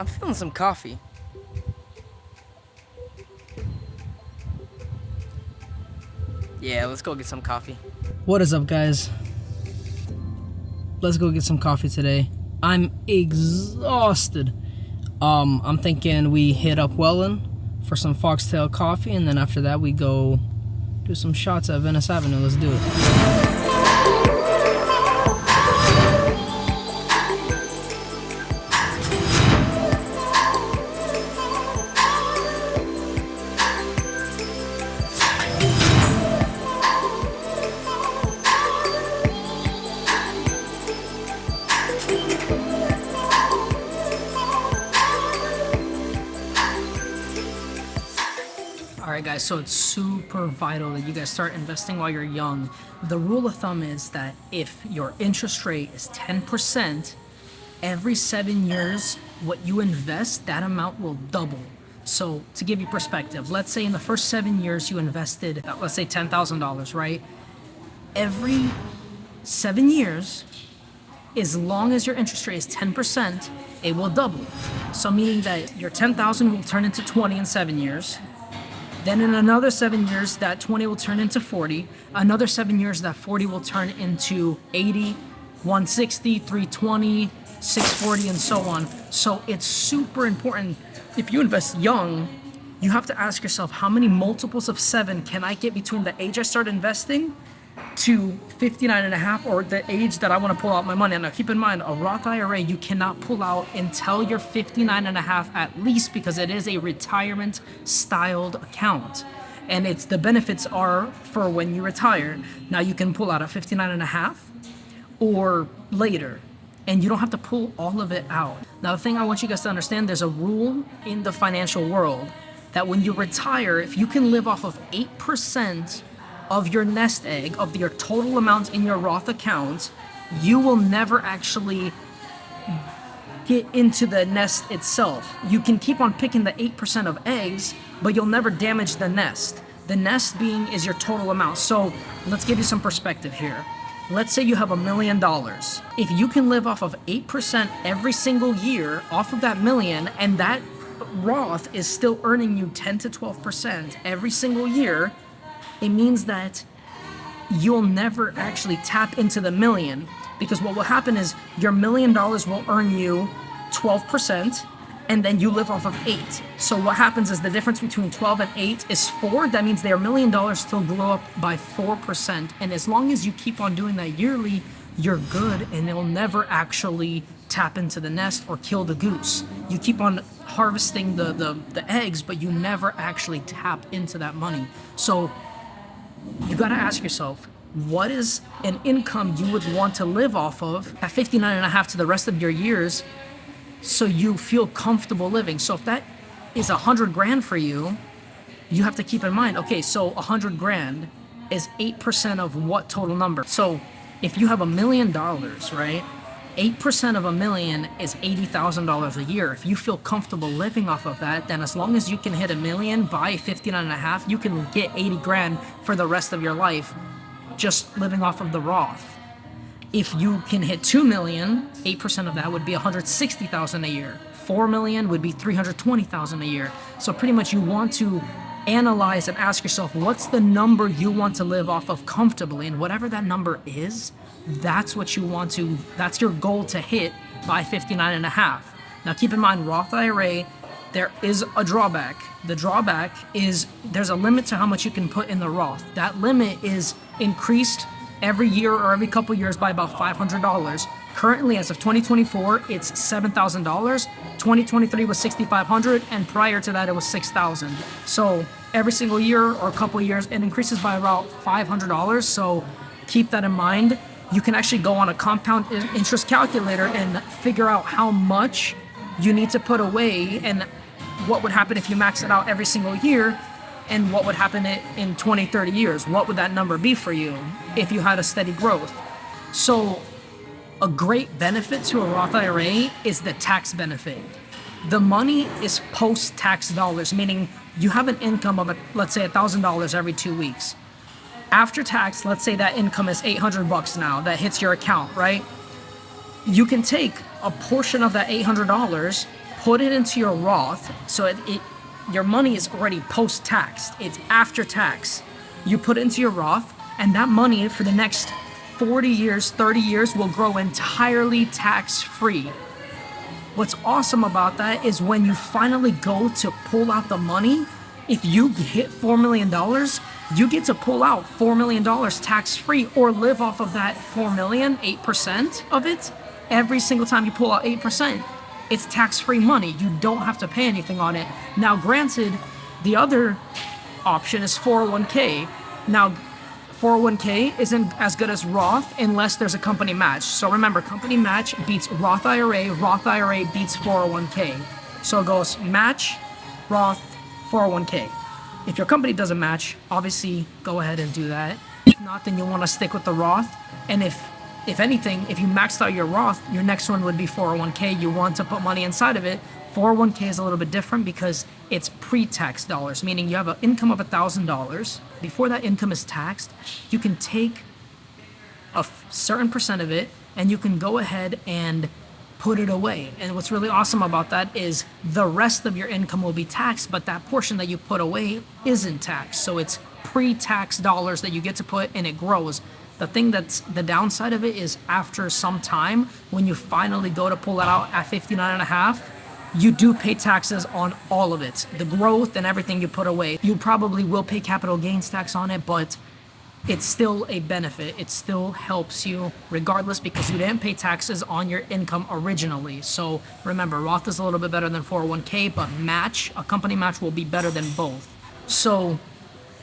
I'm feeling some coffee. Yeah, let's go get some coffee. What is up, guys? Let's go get some coffee today. I'm exhausted. I'm thinking we hit up Welland for some foxtail coffee, and then after that we go do some shots at Venice Avenue. Let's do it. Alright guys, so it's super vital that you guys start investing while you're young. The rule of thumb is that if your interest rate is 10%, every 7 years, what you invest, that amount will double. So to give you perspective, let's say in the first 7 years you invested, let's say $10,000, right? Every 7 years, as long as your interest rate is 10%, it will double. So meaning that your 10,000 will turn into 20 in 7 years. Then in another 7 years, that 20 will turn into 40. Another 7 years, that 40 will turn into 80, 160, 320, 640, and so on. So it's super important. If you invest young, you have to ask yourself, how many multiples of 7 can I get between the age I start investing to 59 and a half, or the age that I want to pull out my money. And now keep in mind, a Roth IRA you cannot pull out until you're 59 and a half at least, because it is a retirement styled account. And it's the benefits are for when you retire. Now you can pull out at 59 and a half or later, and you don't have to pull all of it out. Now the thing I want you guys to understand, there's a rule in the financial world that when you retire, if you can live off of 8% of your nest egg, of your total amount in your Roth account, you will never actually get into the nest itself. You can keep on picking the 8% of eggs, but you'll never damage the nest. The nest being is your total amount. So let's give you some perspective here. Let's say you have $1 million. If you can live off of 8% every single year off of that million, and that Roth is still earning you 10 to 12% every single year, it means that you'll never actually tap into the million, because what will happen is your $1 million will earn you 12%, and then you live off of 8. So what happens is the difference between 12 and 8 is 4. That means their $1 million still grew up by 4%. And as long as you keep on doing that yearly, you're good, and it'll never actually tap into the nest or kill the goose. You keep on harvesting the eggs, but you never actually tap into that money. So you got to ask yourself, what is an income you would want to live off of at 59 and a half to the rest of your years so you feel comfortable living? So if that is 100 grand for you, you have to keep in mind, okay, so 100 grand is 8% of what total number? So if you have $1 million, right? 8% of $1 million is $80,000 a year. If you feel comfortable living off of that, then as long as you can hit $1 million by 59 and a half, you can get 80 grand for the rest of your life just living off of the Roth. If you can hit 2 million, 8% of that would be 160,000 a year. 4 million would be 320,000 a year. So pretty much you want to analyze and ask yourself, what's the number you want to live off of comfortably? And whatever that number is, that's what you want to, that's your goal to hit by 59 and a half. Now keep in mind, Roth IRA, there is a drawback. The drawback is there's a limit to how much you can put in the Roth. That limit is increased every year or every couple years by about $500. Currently, as of 2024, it's $7,000. 2023 was $6,500, and prior to that, it was $6,000. So every single year or a couple years, it increases by about $500. So keep that in mind. You can actually go on a compound interest calculator and figure out how much you need to put away and what would happen if you max it out every single year, and what would happen in 20, 30 years. What would that number be for you if you had a steady growth? So a great benefit to a Roth IRA is the tax benefit. The money is post-tax dollars, meaning you have an income of, let's say, $1,000 every 2 weeks. After tax, let's say that income is $800 now that hits your account, right? You can take a portion of that $800, put it into your Roth. So your money is already post-taxed. It's after tax. You put it into your Roth, and that money for the next 40 years, 30 years will grow entirely tax-free. What's awesome about that is when you finally go to pull out the money, if you hit $4 million, you get to pull out $4 million tax-free or live off of that 4 million, 8% of it. Every single time you pull out 8%, it's tax-free money. You don't have to pay anything on it. Now, granted, the other option is 401k. Now, 401k isn't as good as Roth unless there's a company match. So remember, company match beats Roth IRA beats 401k. So it goes match, Roth, 401k. If your company doesn't match, obviously go ahead and do that. If not, then you'll want to stick with the Roth. And if anything, if you maxed out your Roth, your next one would be 401k. You want to put money inside of it. 401k is a little bit different because it's pre-tax dollars, meaning you have an income of $1,000. Before that income is taxed, you can take a certain percent of it and you can go ahead and put it away. And what's really awesome about that is the rest of your income will be taxed, but that portion that you put away isn't taxed. So it's pre-tax dollars that you get to put, and it grows. The thing that's the downside of it is after some time, when you finally go to pull it out at 59.5, you do pay taxes on all of it. The growth and everything you put away. You probably will pay capital gains tax on it, but it's still a benefit. It still helps you regardless because you didn't pay taxes on your income originally. So remember, Roth is a little bit better than 401k, but a company match will be better than both. So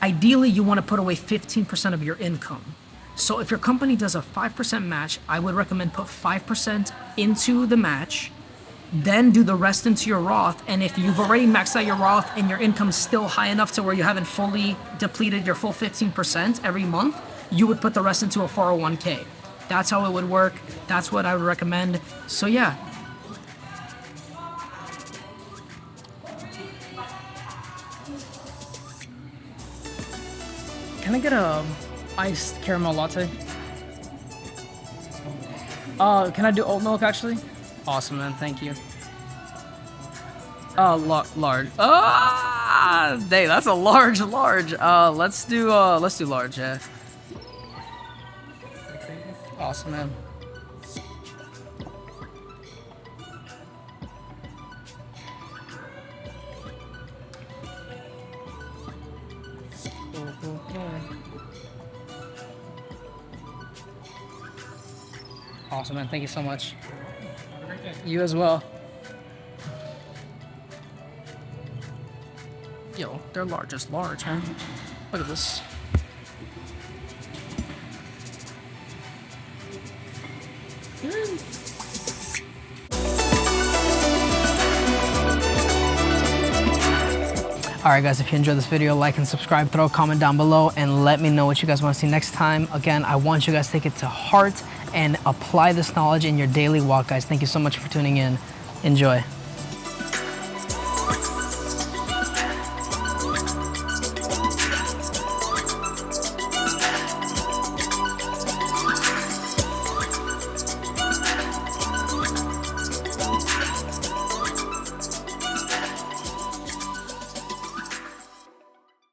ideally, you want to put away 15% of your income. So if your company does a 5% match, I would recommend put 5% into the match, then do the rest into your Roth. And if you've already maxed out your Roth and your income's still high enough to where you haven't fully depleted your full 15% every month, you would put the rest into a 401k. That's how it would work. That's what I would recommend. So yeah. Can I get a iced caramel latte? Can I do oat milk actually? Awesome, man. Thank you. Large. Dang, that's a large. Let's do large, yeah. Awesome, man. Awesome, man. Thank you so much. You as well. Yo, they're large, man. Look at this. Alright guys, if you enjoyed this video, like and subscribe, throw a comment down below, and let me know what you guys want to see next time. Again, I want you guys to take it to heart and apply this knowledge in your daily walk, guys. Thank you so much for tuning in. Enjoy.